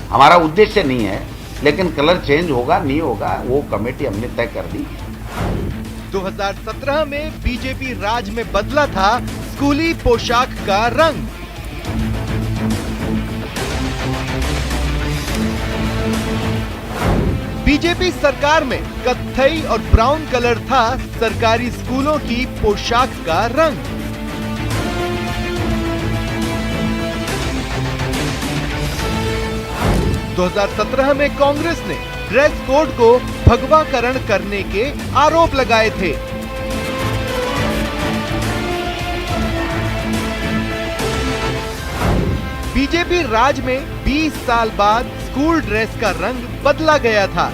हमारा उद्देश्य नहीं है, लेकिन कलर चेंज होगा नहीं होगा वो कमेटी हमने तय कर दी। 2017 में बीजेपी राज में बदला था स्कूली पोशाक का रंग। बीजेपी सरकार में कत्थई और ब्राउन कलर था सरकारी स्कूलों की पोशाक का रंग। – 2017 में कांग्रेस ने ड्रेस कोड को भगवाकरण करने के आरोप लगाए थे। बीजेपी राज में 20 साल बाद स्कूल ड्रेस का रंग बदला गया था।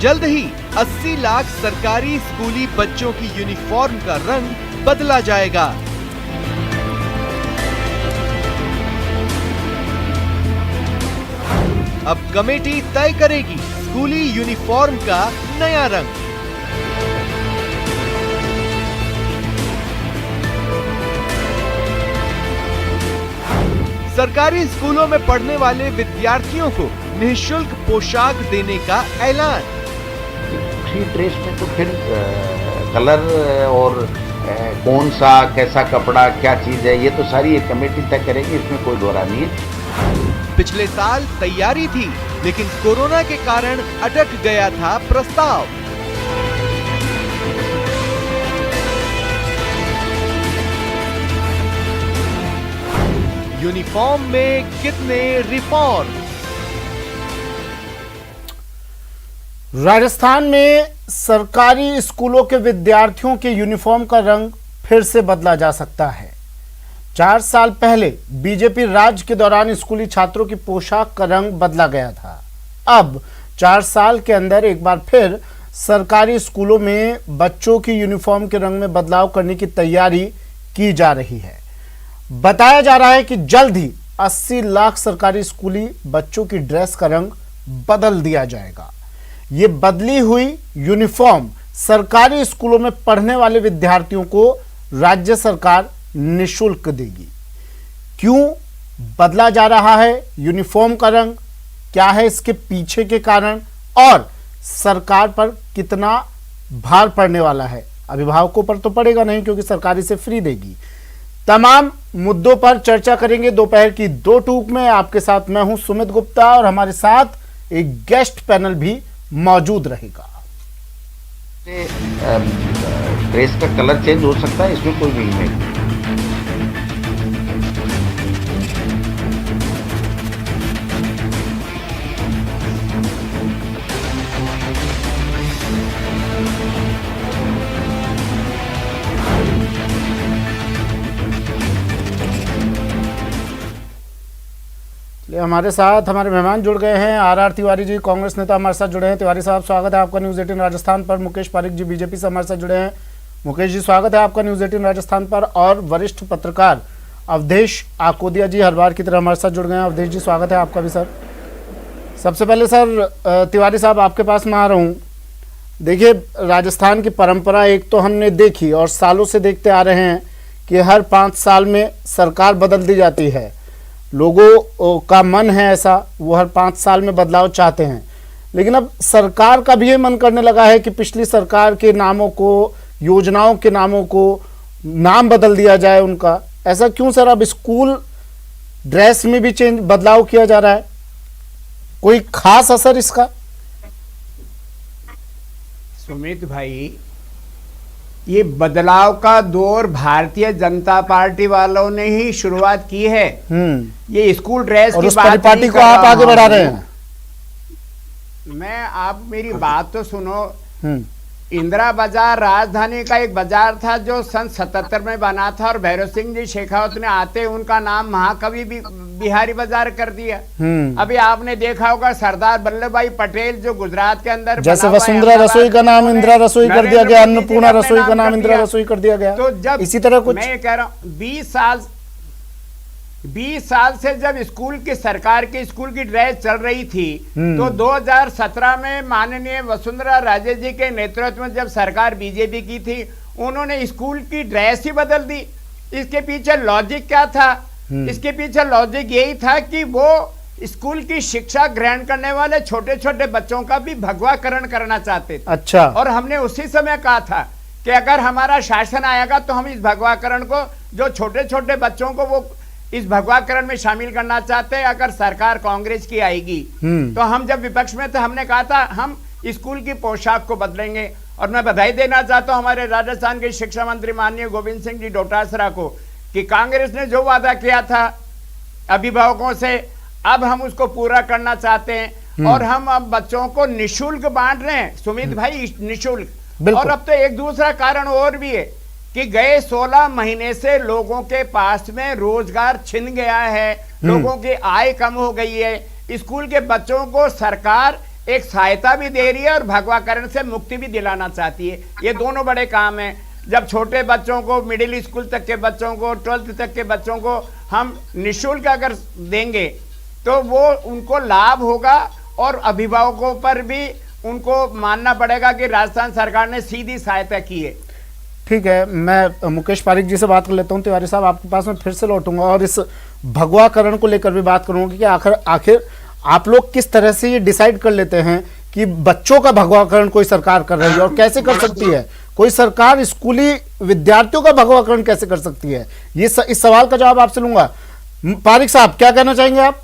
जल्द ही 80 लाख सरकारी स्कूली बच्चों की यूनिफॉर्म का रंग बदला जाएगा। अब कमेटी तय करेगी स्कूली यूनिफॉर्म का नया रंग। सरकारी स्कूलों में पढ़ने वाले विद्यार्थियों को निःशुल्क पोशाक देने का ऐलान। उसी ड्रेस में तो फिर कलर और कौन सा कैसा कपड़ा क्या चीज है ये तो सारी एक कमेटी तय करेगी, इसमें कोई दोहरा नहीं है। पिछले साल तैयारी थी, लेकिन कोरोना के कारण अटक गया था प्रस्ताव। यूनिफॉर्म में कितने रिफॉर्म? राजस्थान में सरकारी स्कूलों के विद्यार्थियों के यूनिफॉर्म का रंग फिर से बदला जा सकता है। 4 साल पहले बीजेपी राज के दौरान स्कूली छात्रों की पोशाक का रंग बदला गया था। अब 4 साल के अंदर एक बार फिर सरकारी स्कूलों में बच्चों की यूनिफॉर्म के रंग में बदलाव करने की तैयारी की जा रही है। बताया जा रहा है कि जल्द ही 80 लाख सरकारी स्कूली बच्चों की ड्रेस का रंग बदल दिया जाएगा। ये बदली हुई यूनिफॉर्म सरकारी स्कूलों में पढ़ने वाले विद्यार्थियों को राज्य सरकार निःशुल्क देगी। क्यों बदला जा रहा है यूनिफॉर्म का रंग, क्या है इसके पीछे के कारण और सरकार पर कितना भार पड़ने वाला है? अभिभावकों पर तो पड़ेगा नहीं क्योंकि सरकार इसे फ्री देगी। तमाम मुद्दों पर चर्चा करेंगे दोपहर की 2 टूक में। आपके साथ मैं हूं सुमित गुप्ता और हमारे साथ एक गेस्ट पैनल भी मौजूद रहेगा। ड्रेस का कलर चेंज हो सकता है, इसमें कोई नहीं है। हमारे साथ हमारे मेहमान जुड़ गए हैं। आर तिवारी जी कांग्रेस नेता हमारे साथ जुड़े हैं। तिवारी साहब स्वागत है आपका न्यूज़ 18 राजस्थान पर। मुकेश पारिक जी बीजेपी से हमारे साथ जुड़े हैं। मुकेश जी स्वागत है आपका न्यूज़ 18 राजस्थान पर। और वरिष्ठ पत्रकार अवधेश आकोदिया जी हर बार की तरह हमारे साथ जुड़ गए हैं। अवधेश जी स्वागत है आपका भी सर। सबसे पहले सर तिवारी साहब आपके पास मैं आ रहा हूँ। देखिए राजस्थान की परंपरा एक तो हमने देखी और सालों से देखते आ रहे हैं कि हर 5 साल में सरकार बदल दी जाती है। लोगों का मन है ऐसा, वो हर 5 साल में बदलाव चाहते हैं। लेकिन अब सरकार का भी ये मन करने लगा है कि पिछली सरकार के नामों को, योजनाओं के नामों को नाम बदल दिया जाए उनका। ऐसा क्यों सर? अब स्कूल ड्रेस में भी बदलाव किया जा रहा है, कोई खास असर इसका? सुमित भाई, ये बदलाव का दौर भारतीय जनता पार्टी वालों ने ही शुरुआत की है। ये स्कूल ड्रेस की बात पार्टी को आप आगे बढ़ा रहे हैं। आप मेरी बात तो सुनो। इंदिरा बाजार राजधानी का एक बाजार था जो सन 77 में बना था और भैरव सिंह जी शेखावत ने आते उनका नाम महाकवि बिहारी बाजार कर दिया। अभी आपने देखा होगा सरदार वल्लभ भाई पटेल जो गुजरात के अंदर जैसे वसुंधरा रसोई का नाम इंदिरा रसोई कर दिया गया, अन्नपूर्णा रसोई का नाम इंदिरा रसोई कर दिया गया। तो जब इसी तरह कुछ मैं कह रहा हूँ 20 साल से जब स्कूल की सरकार की स्कूल की ड्रेस चल रही थी तो 2017 में माननीय वसुंधरा राजे जी के नेतृत्व में जब सरकार बीजेपी की थी उन्होंने स्कूल की ड्रेस ही बदल दी। इसके पीछे लॉजिक क्या था? इसके पीछे लॉजिक यही था कि वो स्कूल की शिक्षा ग्रहण करने वाले छोटे छोटे बच्चों का भी भगवाकरण करना चाहते थे। अच्छा। और हमने उसी समय कहा था कि अगर हमारा शासन आएगा तो हम इस भगवाकरण को, जो छोटे छोटे बच्चों को वो इस भगवाकरण में शामिल करना चाहते हैं, अगर सरकार कांग्रेस की आएगी तो हम जब विपक्ष में थे हमने कहा था हम स्कूल की पोशाक को बदलेंगे। और मैं बधाई देना चाहता हूं हमारे राजस्थान के शिक्षा मंत्री माननीय गोविंद सिंह जी डोटासरा को कि कांग्रेस ने जो वादा किया था अभिभावकों से, अब हम उसको पूरा करना चाहते हैं और हम अब बच्चों को निशुल्क बांट रहे हैं सुमित भाई, निशुल्क। और अब तो एक दूसरा कारण और भी है कि गए 16 महीने से लोगों के पास में रोजगार छिन गया है, लोगों की आय कम हो गई है। स्कूल के बच्चों को सरकार एक सहायता भी दे रही है और भगवाकरण से मुक्ति भी दिलाना चाहती है। ये दोनों बड़े काम हैं। जब छोटे बच्चों को, मिडिल स्कूल तक के बच्चों को, 12th तक के बच्चों को हम निःशुल्क अगर देंगे तो वो उनको लाभ होगा और अभिभावकों पर भी उनको मानना पड़ेगा कि राजस्थान सरकार ने सीधी सहायता की है। ठीक है, मैं मुकेश पारिक जी से बात कर लेता हूं। तिवारी साहब, आपके पास में फिर से लौटूंगा और इस भगवाकरण को लेकर भी बात करूंगा कि आखिर आप लोग किस तरह से ये डिसाइड कर लेते हैं कि बच्चों का भगवाकरण कोई सरकार कर रही है और कैसे कर सकती है? कोई सरकार स्कूली विद्यार्थियों का भगवाकरण कैसे कर सकती है? इस सवाल का जवाब आपसे लूंगा। पारिक साहब, क्या कहना चाहेंगे आप?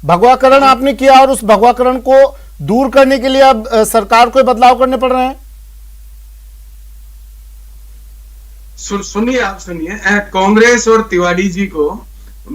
भगवाकरण आपने किया और उस भगवाकरण को दूर करने के लिए अब सरकार को बदलाव करने पड़ रहे हैं। सुनिए, आप सुनिए, कांग्रेस और तिवारी जी को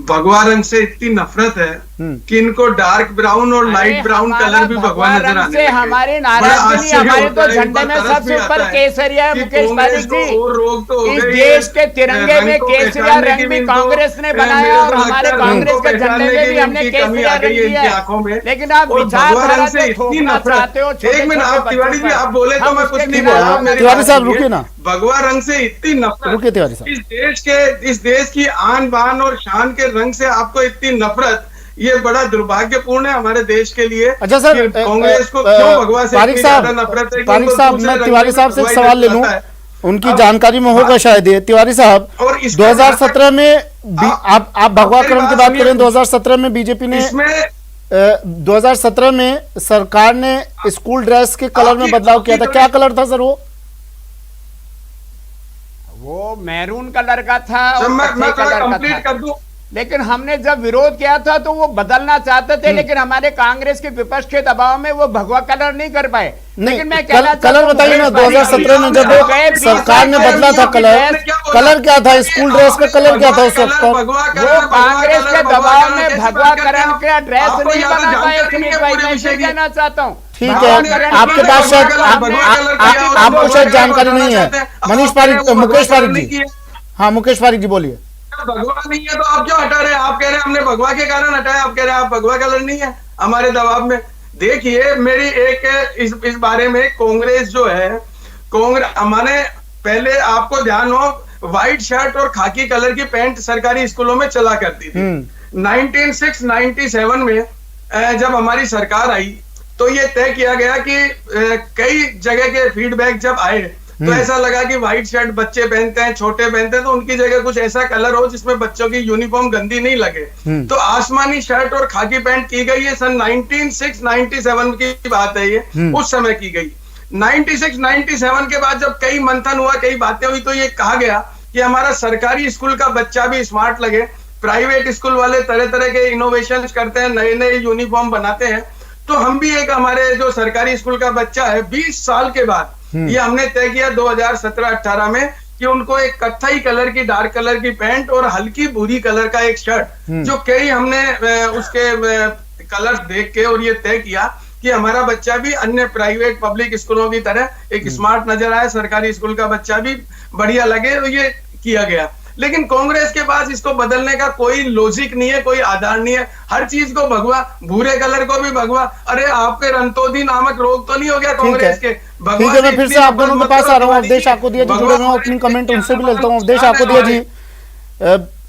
भगवा रंग से इतनी नफरत है कि इनको डार्क ब्राउन और लाइट ब्राउन कलर भी भगवा नजर आने लगे। हमारी नाराजगी, हमारे तो झंडे में सबसे ऊपर केसरिया है। मुकेश पारिक जी, इस देश के तिरंगे में केसरिया रंग भी कांग्रेस ने बनाया और हमारे कांग्रेस के झंडे में भी हमने केसरिया रंग दिया है। लेकिन आप विचारधारा से थोपना चाहते हो। एक मिनट, आप तिवारी जी आप बोले तो मैं कुछ नहीं बोला। तिवारी साहब रुकिए ना, भगवा रंग से इतनी नफरत, रुकिए तिवारी साहब, इस देश की आन बान और शान के रंग से आपको इतनी नफरत, ये बड़ा दुर्भाग्यपूर्ण है हमारे देश के लिए। अच्छा सर, कांग्रेस को क्यों भगवा से पारिक साहब, मैं तिवारी साहब से एक सवाल ले लूं, उनकी जानकारी में होगा शायद ये। तिवारी साहब, 2017 में आप भगवाकरण की बात करें, 2017 में बीजेपी ने 2017 में सरकार ने स्कूल ड्रेस के कलर में बदलाव किया था। क्या कलर था सर? वो मैरून कलर का था और मैं कलर कंप्लीट कर दूं। लेकिन हमने जब विरोध किया था तो वो बदलना चाहते थे, लेकिन हमारे कांग्रेस के विपक्ष के दबाव में वो भगवा कलर नहीं कर पाए। लेकिन मैं कलर बताइए ना, 2017 में जब सरकार ने बदला था कलर क्या था? स्कूल ड्रेस का कलर क्या था उस वक्त? वो कांग्रेस के दबाव में भगवाकरण का ड्रेस नहीं बना पाए। सुनील भाई, मैं ये कहना चाहता हूँ। ठीक है, आपके पास शायद आपको शायद जानकारी नहीं है। मुकेश पारिक जी, हाँ मुकेश पारिक जी बोलिए। भगवा नहीं है तो आप क्यों हटा रहे हैं? आप कह रहे हैं हमने भगवा के कारण हटाया, आप कह रहे हैं आप भगवा कलर नहीं है हमारे दबाव में। देखिए, मेरी एक इस बारे में कांग्रेस जो है, कांग्रेस हमारे पहले आपको ध्यान हो, व्हाइट शर्ट और खाकी कलर की पैंट सरकारी स्कूलों में चला करती थी। 1997 में जब हमारी सरकार आई तो ये तय किया गया कि कई जगह के फीडबैक जब आए तो ऐसा लगा कि व्हाइट शर्ट बच्चे पहनते हैं, छोटे पहनते हैं, तो उनकी जगह कुछ ऐसा कलर हो जिसमें बच्चों की यूनिफॉर्म गंदी नहीं लगे। तो आसमानी शर्ट और खाकी पैंट की गई है। सन 1997 की बात है ये, उस समय की गई। 96-97 के बाद जब कई मंथन हुआ, कई बातें हुई, तो ये कहा गया कि हमारा सरकारी स्कूल का बच्चा भी स्मार्ट लगे। प्राइवेट स्कूल वाले तरह तरह के इनोवेशन करते हैं, नए नए यूनिफॉर्म बनाते हैं, तो हम भी एक हमारे जो सरकारी स्कूल का बच्चा है 20 साल के बाद ये हमने तय किया 2017-18 में कि उनको एक कत्थई कलर की, डार्क कलर की पैंट और हल्की भूरी कलर का एक शर्ट, जो कई हमने उसके कलर्स देख के और ये तय किया कि हमारा बच्चा भी अन्य प्राइवेट पब्लिक स्कूलों की तरह एक स्मार्ट नजर आए, सरकारी स्कूल का बच्चा भी बढ़िया लगे, तो ये किया गया। लेकिन कांग्रेस के पास इसको बदलने का कोई लॉजिक नहीं है, कोई आधार नहीं है। हर चीज को भगवा, भूरे कलर को भी भगवा। अरे आपके रंतोदी नामक रोग तो नहीं हो गया कांग्रेस के? ठीक है, मैं फिर से आप दोनों के पास आ रहा हूँ। अवधेश आपको दिया जी जुड़े हुए, ओपनिंग कमेंट उनसे भी लेता हूँ। अवधेश आपको दिया जी,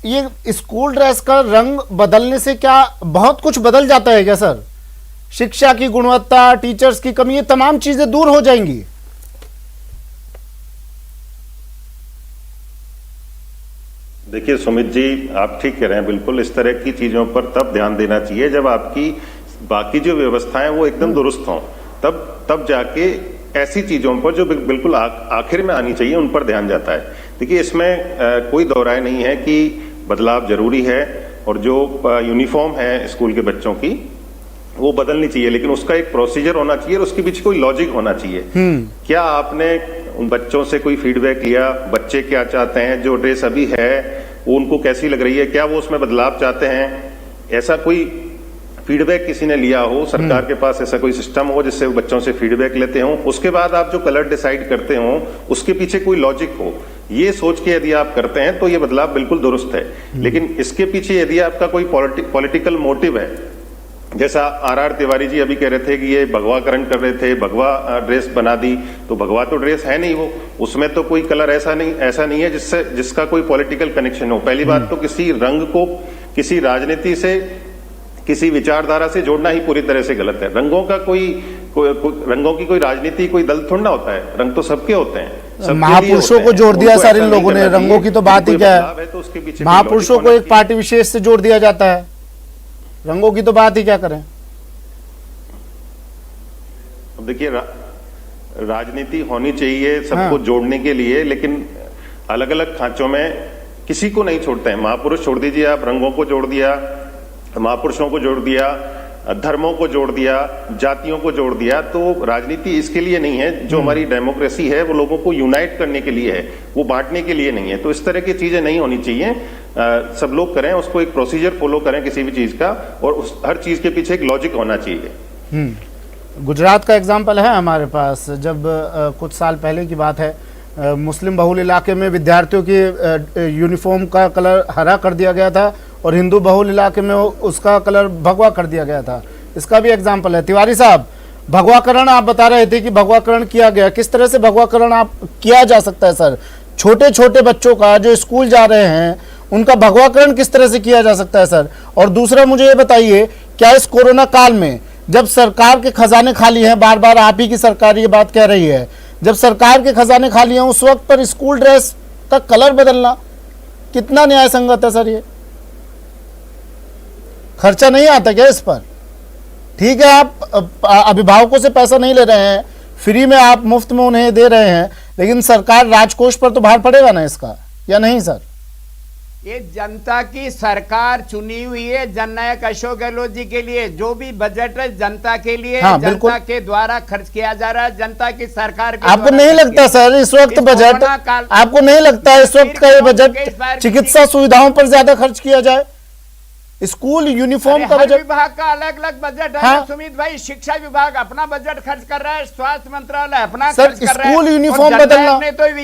ये स्कूल ड्रेस का रंग बदलने से क्या बहुत कुछ बदल जाता है क्या सर? शिक्षा की गुणवत्ता, टीचर्स की कमी, ये तमाम चीजें दूर हो जाएंगी? देखिए सुमित जी, आप ठीक कह रहे हैं, बिल्कुल इस तरह की चीजों पर तब ध्यान देना चाहिए जब आपकी बाकी जो व्यवस्थाएं वो एकदम दुरुस्त हों, तब जाके ऐसी चीजों पर जो बिल्कुल आखिर में आनी चाहिए उन पर ध्यान जाता है। देखिए इसमें कोई दो राय नहीं है कि बदलाव जरूरी है और जो यूनिफॉर्म है स्कूल के बच्चों की वो बदलनी चाहिए, लेकिन उसका एक प्रोसीजर होना चाहिए और उसके पीछे कोई लॉजिक होना चाहिए। क्या आपने उन बच्चों से कोई फीडबैक लिया, बच्चे क्या चाहते हैं, जो ड्रेस अभी है वो उनको कैसी लग रही है, क्या वो उसमें बदलाव चाहते हैं? ऐसा कोई फीडबैक किसी ने लिया हो? सरकार के पास ऐसा कोई सिस्टम हो जिससे वो बच्चों से फीडबैक लेते हो, उसके बाद आप जो कलर डिसाइड करते हो उसके पीछे कोई लॉजिक हो, ये सोच के यदि आप करते हैं तो ये बदलाव बिल्कुल दुरुस्त है। लेकिन इसके पीछे यदि आपका कोई पॉलिटिकल मोटिव है, जैसा आर तिवारी जी अभी कह रहे थे कि ये भगवाकरण कर रहे थे, भगवा ड्रेस बना दी, तो भगवा तो ड्रेस है नहीं, वो उसमें तो कोई कलर ऐसा नहीं है जिसका कोई पॉलिटिकल कनेक्शन हो। पहली बात तो किसी रंग को किसी राजनीति से, किसी विचारधारा से जोड़ना ही पूरी तरह से गलत है। रंगों का रंगों की कोई राजनीति, कोई दल थोड़ा ना होता है, रंग तो सबके होते हैं। महापुरुषों को जोड़ दिया सर इन लोगों ने, रंगों की तो बात ही क्या है, तो उसके पीछे महापुरुषों को एक पार्टी विशेष से जोड़ दिया जाता है, रंगों की तो बात ही क्या करें। अब देखिए राजनीति होनी चाहिए सबको जोड़ने के लिए, लेकिन अलग अलग खांचों में किसी को नहीं छोड़ते हैं। महापुरुष छोड़ दीजिए आप, रंगों को जोड़ दिया, महापुरुषों को जोड़ दिया, धर्मों को जोड़ दिया, जातियों को जोड़ दिया, तो राजनीति इसके लिए नहीं है। जो हमारी डेमोक्रेसी है वो लोगों को यूनाइट करने के लिए है, वो बांटने के लिए नहीं है। तो इस तरह की चीजें नहीं होनी चाहिए। सब लोग करें, उसको एक प्रोसीजर फॉलो करें किसी भी चीज का, और हर चीज के पीछे एक लॉजिक होना चाहिए। गुजरात का एग्जाम्पल है हमारे पास, जब कुछ साल पहले की बात है, मुस्लिम बहुल इलाके में विद्यार्थियों की यूनिफॉर्म का कलर हरा कर दिया गया था और हिंदू बहुल इलाके में उसका कलर भगवा कर दिया गया था। इसका भी एग्जाम्पल है। तिवारी साहब, भगवाकरण आप बता रहे थे कि भगवाकरण किया गया, किस तरह से भगवाकरण आप किया जा सकता है सर? छोटे छोटे बच्चों का जो स्कूल जा रहे हैं उनका भगवाकरण किस तरह से किया जा सकता है सर? और दूसरा मुझे ये बताइए, क्या इस कोरोना काल में जब सरकार के खजाने खाली हैं, बार बार आप ही की सरकार ये बात कह रही है, जब सरकार के खजाने खाली हैं उस वक्त पर स्कूल ड्रेस का कलर बदलना कितना न्याय संगत है सर? ये खर्चा नहीं आता क्या इस पर? ठीक है, आप अभिभावकों से पैसा नहीं ले रहे हैं, फ्री में आप मुफ्त में उन्हें दे रहे हैं, लेकिन सरकार राजकोष पर तो भार पड़ेगा ना इसका, या नहीं सर? ये जनता की सरकार चुनी हुई है। जननायक अशोक गहलोत जी के लिए जो भी बजट है जनता के लिए, जनता के द्वारा खर्च किया जा रहा है, जनता की सरकार के। आपको नहीं लगता सर इस वक्त बजट, आपको नहीं लगता इस वक्त का ये बजट चिकित्सा सुविधाओं पर ज्यादा खर्च किया जाए? स्कूल यूनिफॉर्म का बजट, विभाग का अलग अलग बजट है। सुमित भाई, शिक्षा विभाग अपना बजट खर्च कर रहा है, स्वास्थ्य मंत्रालय अपना खर्च कर रहा है। स्कूल यूनिफॉर्म बदलना,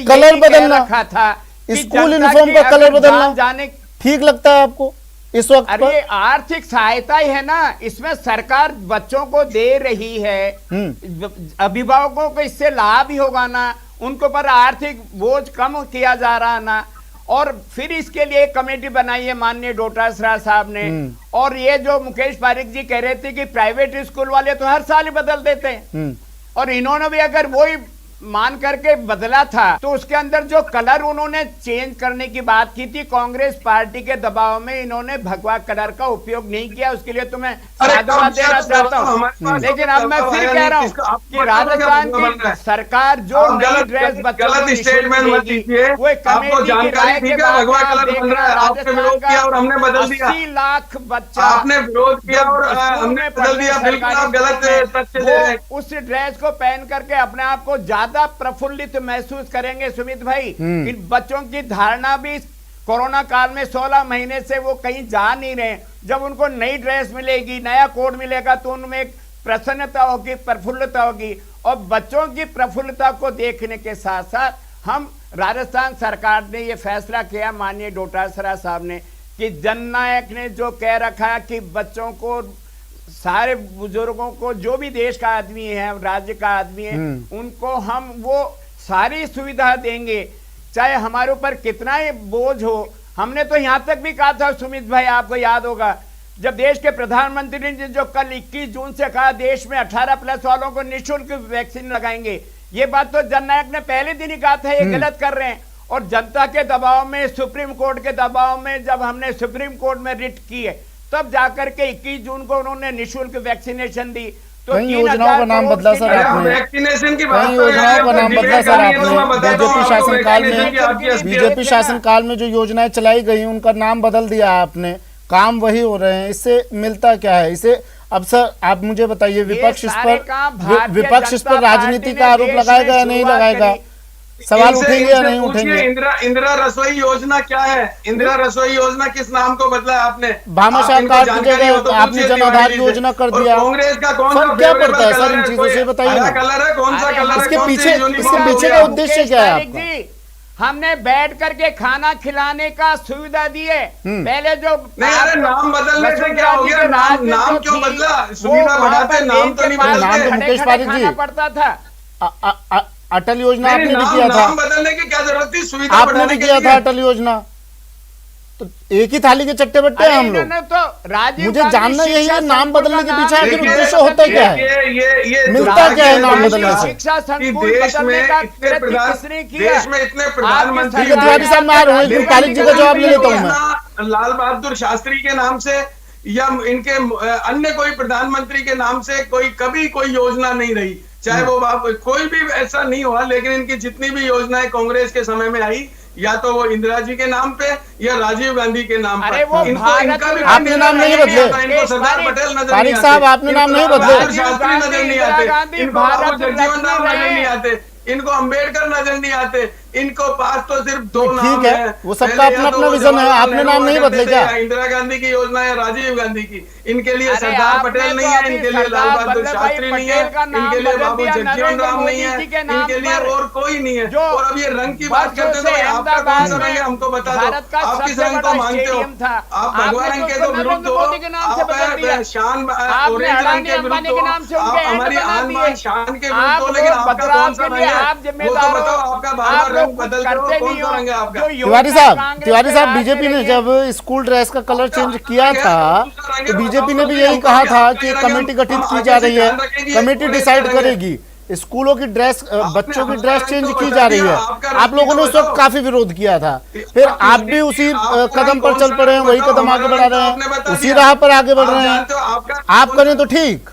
कलर बदलना था, स्कूल यूनिफॉर्म का कलर बदलना जाने ठीक लगता है आपको इस वक्त? अरे आर्थिक सहायता ही है ना, इसमें सरकार बच्चों को दे रही है, अभिभावकों को इससे लाभ ही होगा ना, उनको पर आर्थिक बोझ कम किया जा रहा ना। और फिर इसके लिए एक कमेटी बनाई है माननीय डोटासरा साहब ने। और ये जो मुकेश पारिक जी कह रहे थे कि प्राइवेट स्कूल वाले तो हर साल ही बदल देते हैं, और इन्होंने भी अगर वही मान करके बदला था तो उसके अंदर जो कलर उन्होंने चेंज करने की बात की थी, कांग्रेस पार्टी के दबाव में इन्होंने भगवा कलर का उपयोग नहीं किया। उसके लिए तो मैं साधुवाद देना चाहता हूँ। लेकिन अब मैं फिर कह रहा हूँ कि राजस्थान की सरकार जो नई ड्रेस बच्चों को स्टेटमेंट दीजिए, वो आपको जानकारी थी क्या भगवा कलर बन रहा है? आपने विरोध किया और हमने बदल दिया। 80 लाख बच्चा आपने विरोध किया और हमने बदल दिया। बिल्कुल आप गलत तथ्य दे रहे हैं। उस ड्रेस को पहन करके अपने आप को ज्यादा प्रफुल्लित महसूस करेंगे सुमित भाई। इन बच्चों की धारणा भी कोरोना काल में 16 महीने से वो कहीं जा नहीं रहे। जब उनको नई ड्रेस मिलेगी, नया कोड मिलेगा, तो उनमें एक प्रसन्नता होगी, प्रफुल्लता होगी। और बच्चों की प्रफुल्लता को देखने के साथ साथ हम राजस्थान सरकार ने ये फैसला किया, माननीय डोटासरा साहब ने, कि जननायक ने जो कह रखा है कि बच्चों को, सारे बुजुर्गों को, जो भी देश का आदमी है, राज्य का आदमी है, उनको हम वो सारी सुविधा देंगे, चाहे हमारे ऊपर कितना ही बोझ हो। हमने तो यहां तक भी कहा था सुमित भाई, आपको याद होगा, जब देश के प्रधानमंत्री ने जो कल 21 जून से कहा देश में 18+ वालों को निःशुल्क वैक्सीन लगाएंगे, ये बात तो जननायक ने पहले दिन ही कहा था ये गलत कर रहे हैं। और जनता के दबाव में, सुप्रीम कोर्ट के दबाव में, जब हमने सुप्रीम कोर्ट में रिट की है, तब जाकर के 21 जून को उन्होंने निःशुल्क वैक्सीनेशन दी। तो कई योजनाओं का नाम बदला सर आपने, वैक्सीनेशन की बात कई योजनाओं का नाम बदला सर आपने। बीजेपी शासनकाल में जो योजनाएं चलाई गई उनका नाम बदल दिया आपने, काम वही हो रहे हैं। इससे मिलता क्या है? इसे अब सर आप मुझे बताइए, विपक्ष इस पर राजनीति का आरोप लगाएगा या नहीं लगाएगा? सवाल उठेंगे या नहीं उठेंगे? इंदिरा रसोई योजना क्या है? इंदिरा रसोई योजना किस नाम को बदला है आपने? भामाशाह कार्ड की जगह आपने जन आधार योजना कर दिया। कांग्रेस का कौन सा क्या पड़ता है सर इन चीजों से? बताइए ना, कलर है, कौन सा कलर है? इसके पीछे का उद्देश्य क्या है आपका? हमने बैठ करके खाना खिलाने का सुविधा दी है। पहले जो नहीं, अरे नाम बदलने से क्या हो गया? नाम क्यों बदला? सुविधा बढ़ाते, नाम तो नहीं बदलते। मुकेश पारिक जी, पड़ता था अटल योजना आपने भी किया था, नाम बदलने की क्या जरूरत थी? सुविधा आपने भी किया था अटल योजना। तो एक ही थाली के चट्टे बट्टे हैं हम लोग। तो मुझे जानना यही है, नाम बदलने के पीछे आखिर उद्देश्य होता क्या है? ये मिलता क्या है नाम बदलने से? शिक्षा संकुल देश में बदलने का इतने किसने किया? देश में इतने प्रधानमंत्री, ठीक है तिवारी साहब, मैं आ रहा हूँ, एक मिनट पारिक जी का जवाब ले लेता हूँ मैं। लाल बहादुर शास्त्री के नाम से या इनके अन्य कोई प्रधानमंत्री के नाम से कभी कोई योजना नहीं रही, चाहे वो कोई भी ऐसा नहीं हुआ। लेकिन इनकी जितनी भी योजनाएं कांग्रेस के समय में आई, या तो वो इंदिरा जी के नाम पे या राजीव गांधी के नाम पर। इनका भी आपने नाम नहीं बदले, इनको सरदार पटेल नजर पारिक साहब आपने नाम नहीं बदले। शास्त्री नजर नहीं आते, इनको बाबू जगजीवन राम नजर नहीं आते, इनको अंबेडकर नजर नहीं आते। इनको पास तो सिर्फ दो नाम है, वो सबका अपना अपना विजन है। आपने नाम नहीं बदले क्या? इंदिरा गांधी की योजना है, राजीव गांधी की। इनके लिए सरदार पटेल नहीं है, इनके लिए लाल बहादुर शास्त्री नहीं है, इनके लिए बाबू जगजीवन राम नहीं है, इनके लिए और कोई नहीं है। और अब ये रंग की बात करते हैं तो आपका कौन सा रंग है हमको बता दो। आप किस रंग को मानते हो? आप भगवा रंग के तो विरुद्ध हो, आप शान ऑरेंज रंग के विरुद्ध हो, आप हमारी आन बान शान के विरुद्ध हो। लेकिन आपका कौन सा रंग है वो तो बताओ। आपका बार रंग बदल दो, कौन सा रंग है आपका? तिवारी साहब, बीजेपी ने जब स्कूल ड्रेस का कलर चेंज किया था तो बीजेपी ने भी यही कहा था कि कमेटी गठित की जा रही है, कमेटी डिसाइड करेगी, स्कूलों की ड्रेस, बच्चों की ड्रेस चेंज की जा रही है। आप लोगों ने उस वक्त काफी विरोध किया था, फिर आप भी उसी कदम पर चल पड़े हैं, वही कदम आगे बढ़ा रहे हैं, उसी राह पर आगे बढ़ रहे हैं। आप करें तो ठीक।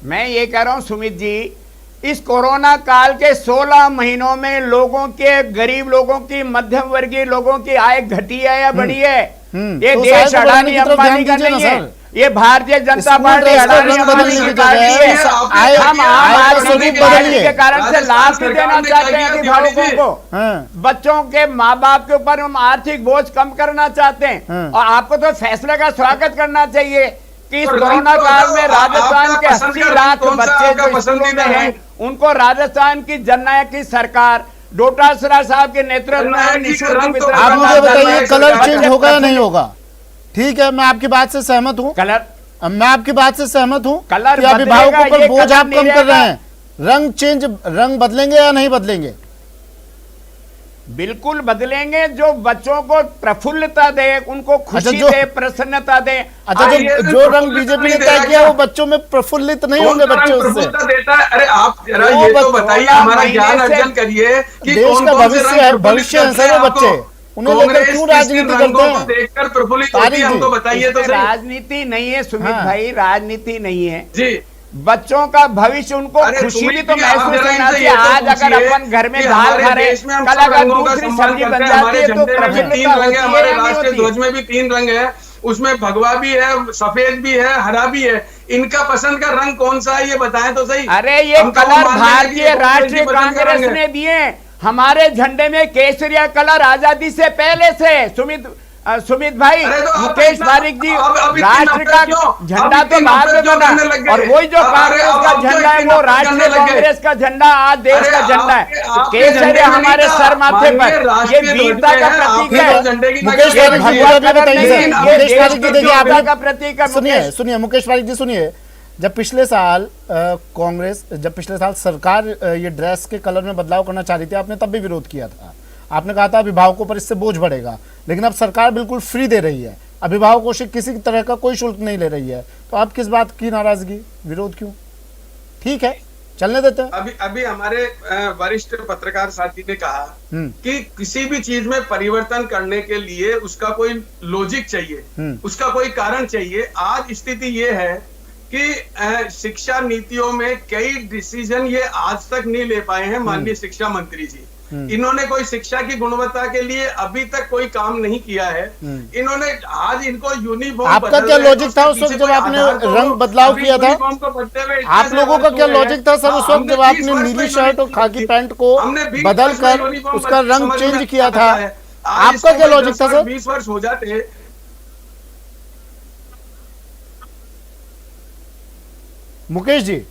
मैं ये कह रहा हूं सुमित जी, इस कोरोना काल के 16 महीनों में लोगों के, गरीब लोगों की, मध्यम वर्गीय लोगों की आय घटी है या बढ़ी है? ये तो देश अडानी अंबानी का नहीं है, ये भारतीय जनता पार्टी अडानी अंबानी की पार्टी है। हम आम आदमी पार्टी के कारण से लाभ देना चाहते हैं अभिभावकों को, बच्चों के माँ बाप के ऊपर हम आर्थिक बोझ कम करना चाहते हैं। और आपको तो फैसले का स्वागत करना चाहिए कि इस कोरोना काल में राजस्थान के 80 लाख बच्चे जो स्कूलों में हैं, उनको राजस्थान की जननायक की सरकार डोटासरा साहब के नेतृत्व में निःशुल्क वितरण। आप मुझे बताइए कलर चेंज होगा या नहीं होगा? ठीक है, मैं आपकी बात से सहमत हूँ, मैं आपकी बात से सहमत हूँ कि अभिभावकों पर बोझ आप कम कर रहे हैं। रंग बदलेंगे या नहीं बदलेंगे? बिल्कुल बदलेंगे, जो बच्चों को प्रफुल्लता दे, उनको खुशी दे, प्रसन्नता दे। अच्छा, जो रंग बीजेपी ने तय किया वो बच्चों में प्रफुल्लित नहीं होंगे बच्चे उससे? देता है? अरे आप जरा ये तो बताइए, हमारा ज्ञान अर्जन करिए कि देश का भविष्य है सर, वो बच्चे, उन्हें लेकर क्यों राजनीति करते हैं? देखकर प्रफुल्लित होती है, हमको बताइए तो सही। राजनीति नहीं है सुमित भाई, राजनीति नहीं है जी। बच्चों का भविष्य, उनको खुशी भी तो महसूस करना चाहिए। आज अगर अपन घर में दाल खा रहे, कल अगर दूसरी सब्जी बन जाती है तो प्रफुल्लता होती है। हमारे राष्ट्रीय ध्वज में भी 3 रंग है, उसमें भगवा भी है, सफेद भी है, हरा भी है। इनका पसंद का रंग कौन सा है ये बताएं तो सही। अरे ये कलर भारतीय राष्ट्रीय कांग्रेस ने दिए, हमारे झंडे में केसरिया कलर आजादी से पहले से। सुमित भाई, मुकेश पारिक जी, राष्ट्र का झंडा तो बाद में बना, और वही जो कांग्रेस का झंडा है वो राष्ट्रीय कांग्रेस का झंडा आज देश का झंडा है। केसरिया हमारे सर माथे पर, ये वीरता का प्रतीक है। मुकेश पारिक जी देखिए, आपका प्रतीक है। सुनिए मुकेश पारिक जी, सुनिए, जब पिछले साल सरकार ये ड्रेस के कलर में बदलाव करना चाह रही थी, आपने तब भी विरोध किया था। आपने कहा था अभिभावकों पर इससे बोझ बढ़ेगा, लेकिन अब सरकार बिल्कुल फ्री दे रही है, अभिभावकों से किसी तरह का कोई शुल्क नहीं ले रही है, तो आप किस बात की नाराजगी, विरोध क्यों? ठीक है, चलने देते हैं। अभी हमारे वरिष्ठ पत्रकार साथी ने कहा कि किसी भी चीज में परिवर्तन करने के लिए उसका कोई लॉजिक चाहिए, उसका कोई कारण चाहिए। आज स्थिति ये है कि शिक्षा नीतियों में कई डिसीजन ये आज तक नहीं ले पाए हैं माननीय शिक्षा मंत्री जी। इन्होंने कोई शिक्षा की गुणवत्ता के लिए अभी तक कोई काम नहीं किया है। इन्होंने आज इनको यूनिफॉर्म, आपका क्या लॉजिक था उस वक्त जब आपने रंग बदलाव किया था? आप लोगों का क्या लॉजिक था सर उस वक्त जब आपने नीली शर्ट और खाकी पैंट को बदल कर उसका रंग चेंज किया था? आपका क्या लॉजिक था सर? 20 वर्ष हो जाते। मुकेश जी,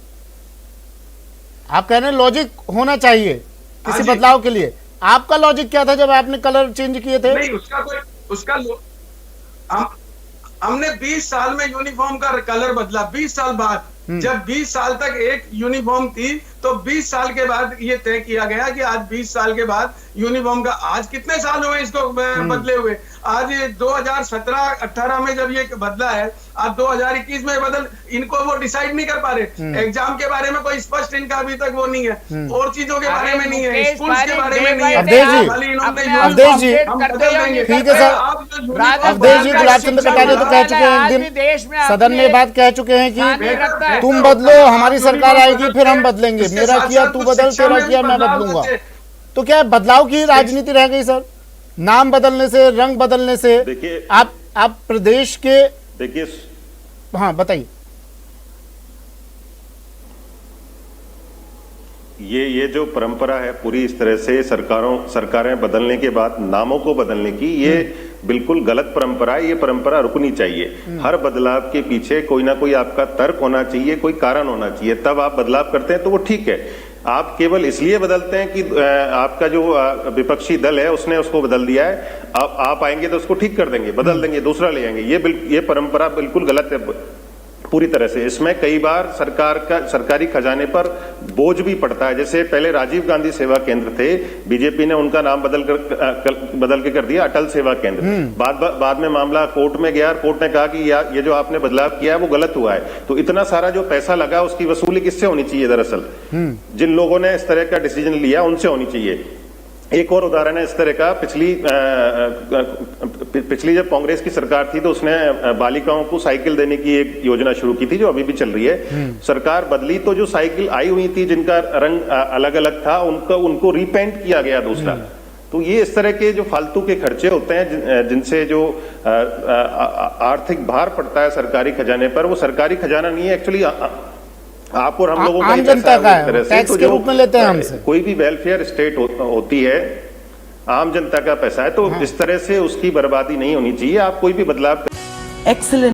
आप कह रहे हैं लॉजिक होना चाहिए किसी बदलाव के लिए, आपका लॉजिक क्या था जब आपने कलर चेंज किए थे? नहीं, हमने 20 साल में यूनिफॉर्म का कलर बदला। 20 साल बाद, जब 20 साल तक एक यूनिफॉर्म थी तो 20 साल के बाद ये तय किया गया कि आज 20 साल के बाद यूनिफॉर्म का, आज कितने साल हुए इसको बदले हुए? आज 2017-18 में जब ये बदला है, आज 2021 में बदल, इनको वो डिसाइड नहीं कर पा रहे। एग्जाम के बारे में कोई स्पष्ट इनका अभी तक वो नहीं है, और चीजों के बारे में नहीं है, स्कूल्स के बारे में नहीं है। अवधेश जी ठीक है सर। अवधेश जी, गुलाब चंद कटारिया तो कह चुके हैं एक दिन सदन में बात कह चुके हैं कि तुम बदलो, हमारी सरकार आएगी फिर हम बदलेंगे, मेरा किया तू बदल, तेरा किया मैं बदलूंगा। तो क्या बदलाव की राजनीति रह गई सर? नाम बदलने से, रंग बदलने से? देखिए, आप प्रदेश के, देखिए, हाँ बताइए। ये जो परंपरा है पूरी इस तरह से सरकारें बदलने के बाद नामों को बदलने की, ये बिल्कुल गलत परंपरा है। ये परंपरा रुकनी चाहिए। हर बदलाव के पीछे कोई ना कोई आपका तर्क होना चाहिए, कोई कारण होना चाहिए, तब आप बदलाव करते हैं तो वो ठीक है। आप केवल इसलिए बदलते हैं कि आपका जो विपक्षी दल है उसने उसको बदल दिया है, आप आएंगे तो उसको ठीक कर देंगे, बदल देंगे, दूसरा ले आएंगे। ये परंपरा बिल्कुल गलत है पूरी तरह से। इसमें कई बार सरकारी खजाने पर बोझ भी पड़ता है। जैसे पहले राजीव गांधी सेवा केंद्र थे, बीजेपी ने उनका नाम बदल के कर दिया अटल सेवा केंद्र। बाद में मामला कोर्ट में गया, कोर्ट ने कहा कि ये जो आपने बदलाव किया है वो गलत हुआ है। तो इतना सारा जो पैसा लगा उसकी वसूली किससे होनी चाहिए? दरअसल जिन लोगों ने इस तरह का डिसीजन लिया उनसे होनी चाहिए। एक और उदाहरण है इस तरह का, पिछली जब कांग्रेस की सरकार थी तो उसने बालिकाओं को साइकिल देने की एक योजना शुरू की थी जो अभी भी चल रही है। सरकार बदली तो जो साइकिल आई हुई थी जिनका रंग अलग अलग था उनको रीपेंट किया गया दूसरा। तो ये इस तरह के जो फालतू के खर्चे होते हैं जिनसे जो आर्थिक भार पड़ता है सरकारी खजाने पर, वो सरकारी खजाना नहीं है एक्चुअली, आप और हम लोगों का आम जनता का है, टैक्स के रूप में लेते हैं हमसे। कोई भी वेलफेयर स्टेट होती है, आम जनता का पैसा है, तो इस तरह से उसकी बर्बादी नहीं होनी चाहिए। आप कोई भी बदलाव एक्सीलेंट।